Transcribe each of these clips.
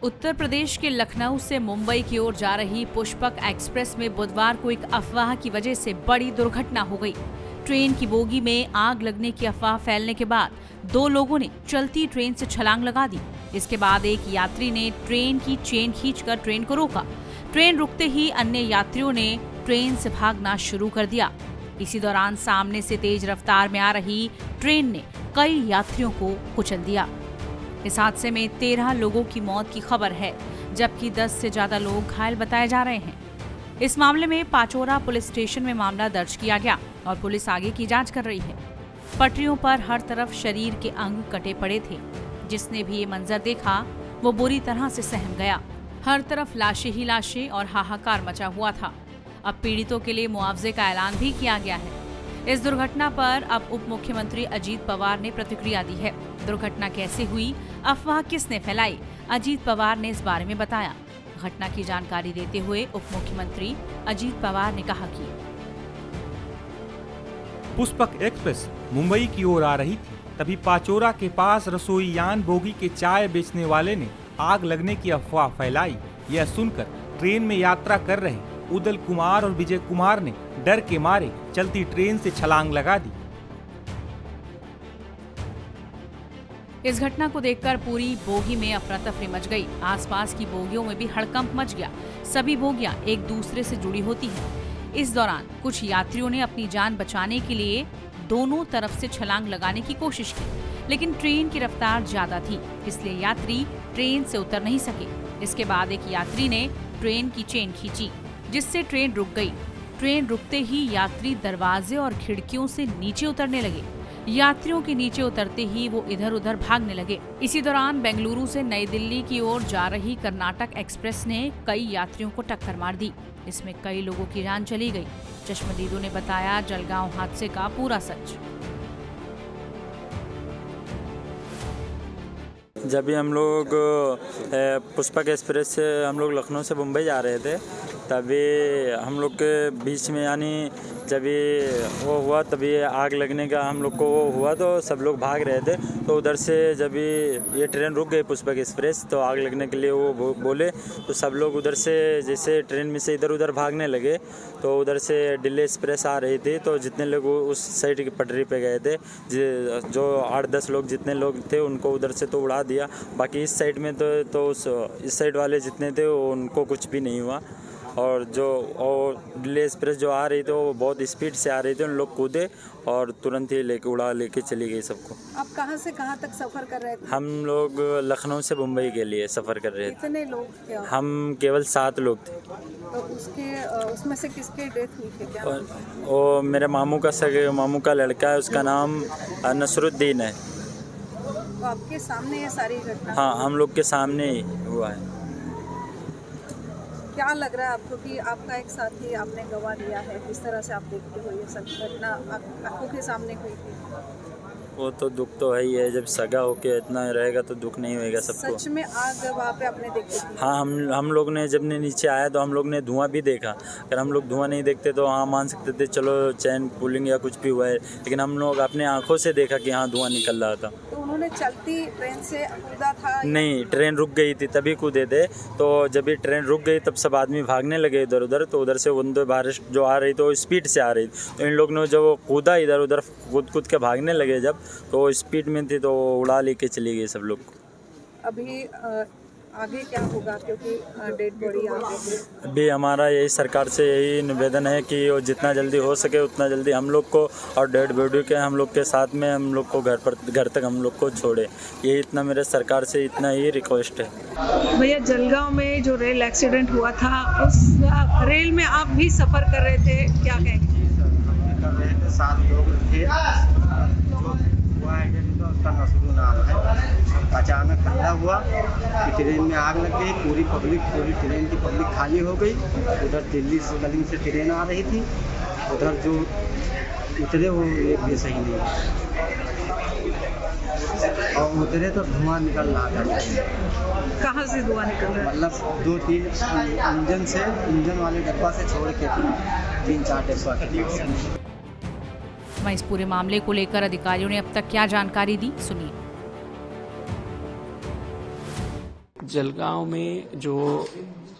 उत्तर प्रदेश के लखनऊ से मुंबई की ओर जा रही पुष्पक एक्सप्रेस में बुधवार को एक अफवाह की वजह से बड़ी दुर्घटना हो गई। ट्रेन की बोगी में आग लगने की अफवाह फैलने के बाद 2 लोगों ने चलती ट्रेन से छलांग लगा दी। इसके बाद एक यात्री ने ट्रेन की चेन खींचकर ट्रेन को रोका। ट्रेन रुकते ही अन्य यात्रियों ने ट्रेन से भागना शुरू कर दिया। इसी दौरान सामने से तेज रफ्तार में आ रही ट्रेन ने कई यात्रियों को कुचल दिया। इस हादसे में 13 लोगों की मौत की खबर है, जबकि 10 से ज्यादा लोग घायल बताए जा रहे हैं। इस मामले में पाचोरा पुलिस स्टेशन में मामला दर्ज किया गया और पुलिस आगे की जांच कर रही है। पटरियों पर हर तरफ शरीर के अंग कटे पड़े थे। जिसने भी ये मंजर देखा वो बुरी तरह से सहम गया। हर तरफ लाशें ही लाशें और हाहाकार मचा हुआ था। अब पीड़ितों के लिए मुआवजे का ऐलान भी किया गया है। इस दुर्घटना पर अब उप मुख्यमंत्री अजीत पवार ने प्रतिक्रिया दी है। दुर्घटना कैसे हुई, अफवाह किसने फैलाई, अजीत पवार ने इस बारे में बताया। घटना की जानकारी देते हुए उप मुख्यमंत्री अजीत पवार ने कहा कि पुष्पक एक्सप्रेस मुंबई की ओर आ रही थी, तभी पाचोरा के पास रसोईयान बोगी के चाय बेचने वाले ने आग लगने की अफवाह फैलाई। यह सुनकर ट्रेन में यात्रा कर रहे उदल कुमार और विजय कुमार ने डर के मारे चलती ट्रेन से छलांग लगा दी। इस घटना को देखकर पूरी बोगी में अफरा तफरी मच गई। आसपास की बोगियों में भी हड़कंप मच गया। सभी बोगियां एक दूसरे से जुड़ी होती हैं। इस दौरान कुछ यात्रियों ने अपनी जान बचाने के लिए दोनों तरफ से छलांग लगाने की कोशिश की, लेकिन ट्रेन की रफ्तार ज्यादा थी, इसलिए यात्री ट्रेन से उतर नहीं सके। इसके बाद एक यात्री ने ट्रेन की चेन खींची, जिससे ट्रेन रुक गई। ट्रेन रुकते ही यात्री दरवाजे और खिड़कियों से नीचे उतरने लगे। यात्रियों के नीचे उतरते ही वो इधर उधर भागने लगे। इसी दौरान बेंगलुरु से नई दिल्ली की ओर जा रही कर्नाटक एक्सप्रेस ने कई यात्रियों को टक्कर मार दी। इसमें कई लोगों की जान चली गई। चश्मदीदों ने बताया जलगांव हादसे का पूरा सच। जब भी हम लोग पुष्पक एक्सप्रेस से हम लोग लखनऊ से मुंबई जा रहे थे, तभी हम लोग के बीच में यानी जब ये वो हुआ तभी आग लगने का हम लोग को वो हुआ, तो सब लोग भाग रहे थे। तो उधर से जब ये ट्रेन रुक गई पुष्पक एक्सप्रेस, तो आग लगने के लिए वो बोले, तो सब लोग उधर से जैसे ट्रेन में से इधर उधर भागने लगे। तो उधर से दिल्ली एक्सप्रेस आ रही थी, तो जितने लोग उस साइड की पटरी पे गए थे, जो 8-10 लोग जितने लोग थे उनको उधर से तो उड़ा दिया। बाकी इस साइड में तो इस साइड वाले जितने थे उनको कुछ भी नहीं हुआ। और दिल्ली एक्सप्रेस जो आ रही थी वो बहुत स्पीड से आ रही थी, उन लोग कूदे और तुरंत ही लेके चली गई सबको। आप कहाँ से कहाँ तक सफर कर रहे थे? हम लोग लखनऊ से मुंबई के लिए सफर कर रहे थे। कितने लोग थे? हम केवल 7 लोग थे। तो उसमें से किसके डेथ हुई थी? क्या वो मेरे मामू का लड़का है, उसका नाम नसरुद्दीन है। तो आपके सामने ये सारी घटना? हाँ, हम लोग के सामने ही हुआ है। क्या लग रहा है आपको कि आपका एक साथी आपने गवा दिया है? किस तरह से आप देखते हो ये सब घटना आंखों के सामने हुई थी? वो तो दुख तो है ही है, जब सगा होके इतना रहेगा तो दुख नहीं होएगा सबको। सच में आग वहाँ पे आपने देखी थी? हाँ, हम लोग ने जब नीचे आया तो हम लोग ने धुआं भी देखा। अगर हम लोग धुआं नहीं देखते तो हाँ मान सकते थे चलो चैन कूलिंग या कुछ भी हुआ है, लेकिन हम लोग अपने आंखों से देखा कि हाँ धुआं निकल रहा था। तो उन्होंने चलती ट्रेन से कूदा था? नहीं, ट्रेन रुक गई थी तभी कूदे थे। तो जब ये ट्रेन रुक गई तब सब आदमी भागने लगे इधर उधर। तो उधर से वंदे भारत जो आ रही तो स्पीड से आ रही, तो इन लोग ने जब कूदा इधर उधर कूद के भागने लगे, जब तो स्पीड में थी तो उड़ा लेके चली गई सब लोग। अभी आगे क्या होगा, क्योंकि डेड बॉडी आ गई? अभी हमारा यही सरकार से यही निवेदन है कि वो जितना जल्दी हो सके उतना जल्दी हम लोग को और डेड बॉडी के हम लोग के साथ में हम लोग को घर तक हम लोग को छोड़े। ये इतना मेरे सरकार से इतना ही रिक्वेस्ट है। भैया, जलगांव में जो रेल एक्सीडेंट हुआ था, उस रेल में आप भी सफ़र कर रहे थे, क्या कहेंगे? कर रहे थे, 7 लोग थे। उसका नसरू नाम है। अचानक हल्ला हुआ कि ट्रेन में आग लग गई। पूरी ट्रेन की पब्लिक खाली हो गई। उधर दिल्ली से कलिंग से ट्रेन आ रही थी, उधर जो उतरे वो एक भी सही नहीं, और उतरे तो धुआं निकल रहा था। कहाँ से धुआं निकल रहा है? मतलब 2-3 इंजन वाले डब्बा से छोड़ के 3-4 डब्बा। वहीं इस पूरे मामले को लेकर अधिकारियों ने अब तक क्या जानकारी दी, सुनिए। जलगांव में जो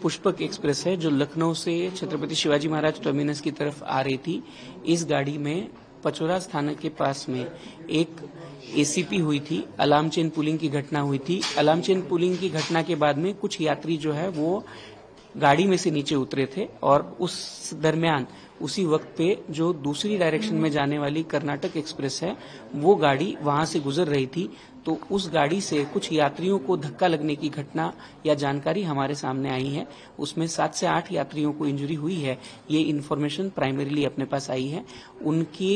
पुष्पक एक्सप्रेस है जो लखनऊ से छत्रपति शिवाजी महाराज टर्मिनस की तरफ आ रही थी, इस गाड़ी में पचोरा स्थानक के पास में एक एसीपी हुई थी, अलार्म चेन पुलिंग की घटना हुई थी। अलार्म चेन पुलिंग की घटना के बाद में कुछ यात्री जो है वो गाड़ी में से नीचे उतरे थे और उस दरमियान उसी वक्त पे जो दूसरी डायरेक्शन में जाने वाली कर्नाटक एक्सप्रेस है वो गाड़ी वहां से गुजर रही थी, तो उस गाड़ी से कुछ यात्रियों को धक्का लगने की घटना या जानकारी हमारे सामने आई है। उसमें 7 से 8 यात्रियों को इंजरी हुई है, ये इन्फॉर्मेशन प्राइमरीली अपने पास आई है। उनकी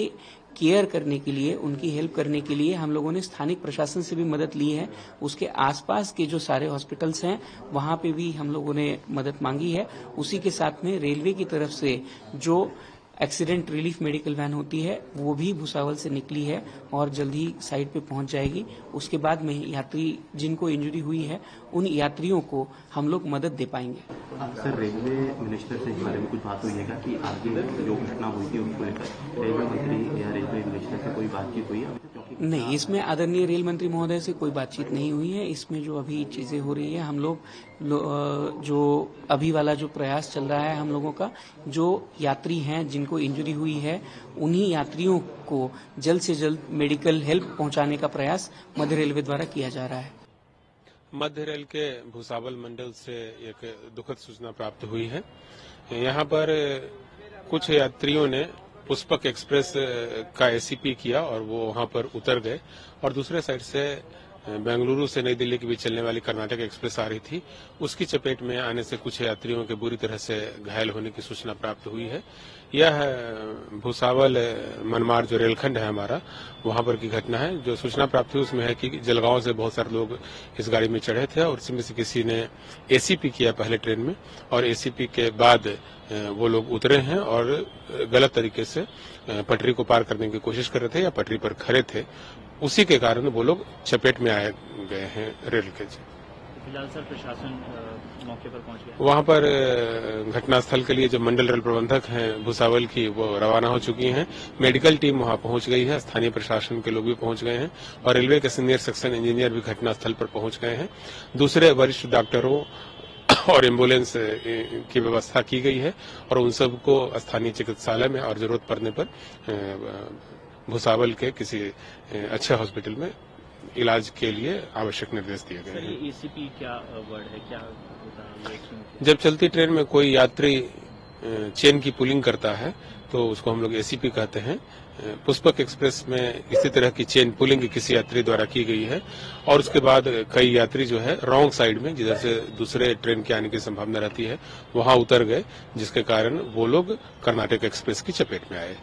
केयर करने के लिए, उनकी हेल्प करने के लिए हम लोगों ने स्थानिक प्रशासन से भी मदद ली है। उसके आसपास के जो सारे हॉस्पिटल्स हैं वहां पे भी हम लोगों ने मदद मांगी है। उसी के साथ में रेलवे की तरफ से जो एक्सीडेंट रिलीफ मेडिकल वैन होती है वो भी भुसावल से निकली है और जल्द ही साइट पे पहुंच जाएगी। उसके बाद में यात्री जिनको इंजरी हुई है उन यात्रियों को हम लोग मदद दे पाएंगे। सर, रेलवे मिनिस्टर से इस बारे में कुछ बात हुई है क्या कि आगे जो घटना हुई थी उसको लेकर रेलवे मंत्री या रेलवे मिनिस्टर से कोई बातचीत हुई है? नहीं, इसमें आदरणीय रेल मंत्री महोदय से कोई बातचीत नहीं हुई है। इसमें जो अभी चीजें हो रही है, हम लोग जो अभी वाला जो प्रयास चल रहा है हम लोगों का, जो यात्री हैं जिनको इंजरी हुई है उन्हीं यात्रियों को जल्द से जल्द मेडिकल हेल्प पहुंचाने का प्रयास मध्य रेलवे द्वारा किया जा रहा है। मध्य रेल के भुसावल मंडल से एक दुखद सूचना प्राप्त हुई है। यहाँ पर कुछ यात्रियों ने पुष्पक एक्सप्रेस का एसीपी किया और वो वहां पर उतर गए और दूसरे साइड से बेंगलुरु से नई दिल्ली के बीच चलने वाली कर्नाटक एक्सप्रेस आ रही थी। उसकी चपेट में आने से कुछ यात्रियों के बुरी तरह से घायल होने की सूचना प्राप्त हुई है। यह भुसावल मनमाड़ जो रेलखंड है हमारा, वहां पर की घटना है। जो सूचना प्राप्त हुई उसमें है कि जलगांव से बहुत सारे लोग इस गाड़ी में चढ़े थे और इसमें से किसी ने एसीपी किया पहले ट्रेन में और एसीपी के बाद वो लोग उतरे हैं और गलत तरीके से पटरी को पार करने की कोशिश कर रहे थे या पटरी पर खड़े थे। उसी के कारण वो लोग चपेट में आए गए हैं रेल के। फिलहाल सर प्रशासन मौके पर पहुंच गया। वहां पर घटनास्थल के लिए जो मंडल रेल प्रबंधक हैं भुसावल की, वो रवाना हो चुकी हैं। मेडिकल टीम वहां पहुंच गई है, स्थानीय प्रशासन के लोग भी पहुंच गए हैं और रेलवे के सीनियर सेक्शन इंजीनियर भी घटनास्थल पर पहुंच गए हैं। दूसरे वरिष्ठ डॉक्टरों और एम्बुलेंस की व्यवस्था की गई है और उन सबको स्थानीय चिकित्सालय में और जरूरत पड़ने पर भुसावल के किसी अच्छे हॉस्पिटल में इलाज के लिए आवश्यक निर्देश दिए गए हैं। एसीपी क्या वर्ड है, क्या होता है? जब चलती ट्रेन में कोई यात्री चेन की पुलिंग करता है तो उसको हम लोग एसीपी कहते हैं। पुष्पक एक्सप्रेस में इसी तरह की चेन पुलिंग किसी यात्री द्वारा की गई है और उसके बाद कई यात्री जो है रॉन्ग साइड में, जिधर से दूसरे ट्रेन के आने की संभावना रहती है, वहां उतर गए, जिसके कारण वो लोग कर्नाटक एक्सप्रेस की चपेट में आए।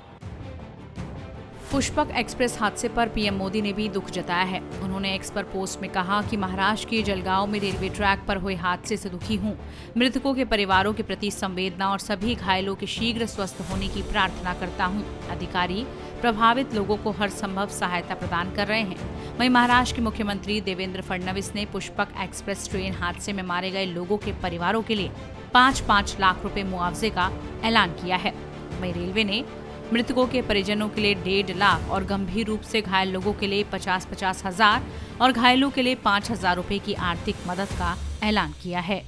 पुष्पक एक्सप्रेस हादसे पर पीएम मोदी ने भी दुख जताया है। उन्होंने एक्स पर पोस्ट में कहा कि महाराष्ट्र के जलगांव में रेलवे ट्रैक पर हुए हादसे से दुखी हूं। मृतकों के परिवारों के प्रति संवेदना और सभी घायलों के शीघ्र स्वस्थ होने की प्रार्थना करता हूं। अधिकारी प्रभावित लोगों को हर संभव सहायता प्रदान कर रहे हैं। वहीं महाराष्ट्र के मुख्यमंत्री देवेंद्र फडणवीस ने पुष्पक एक्सप्रेस ट्रेन हादसे में मारे गए लोगों के परिवारों के लिए 5-5 लाख रुपए मुआवजे का ऐलान किया है। वहीं रेलवे ने मृतकों के परिजनों के लिए 1.5 लाख और गंभीर रूप से घायल लोगों के लिए 50-50 हजार और घायलों के लिए 5,000 रुपए की आर्थिक मदद का ऐलान किया है।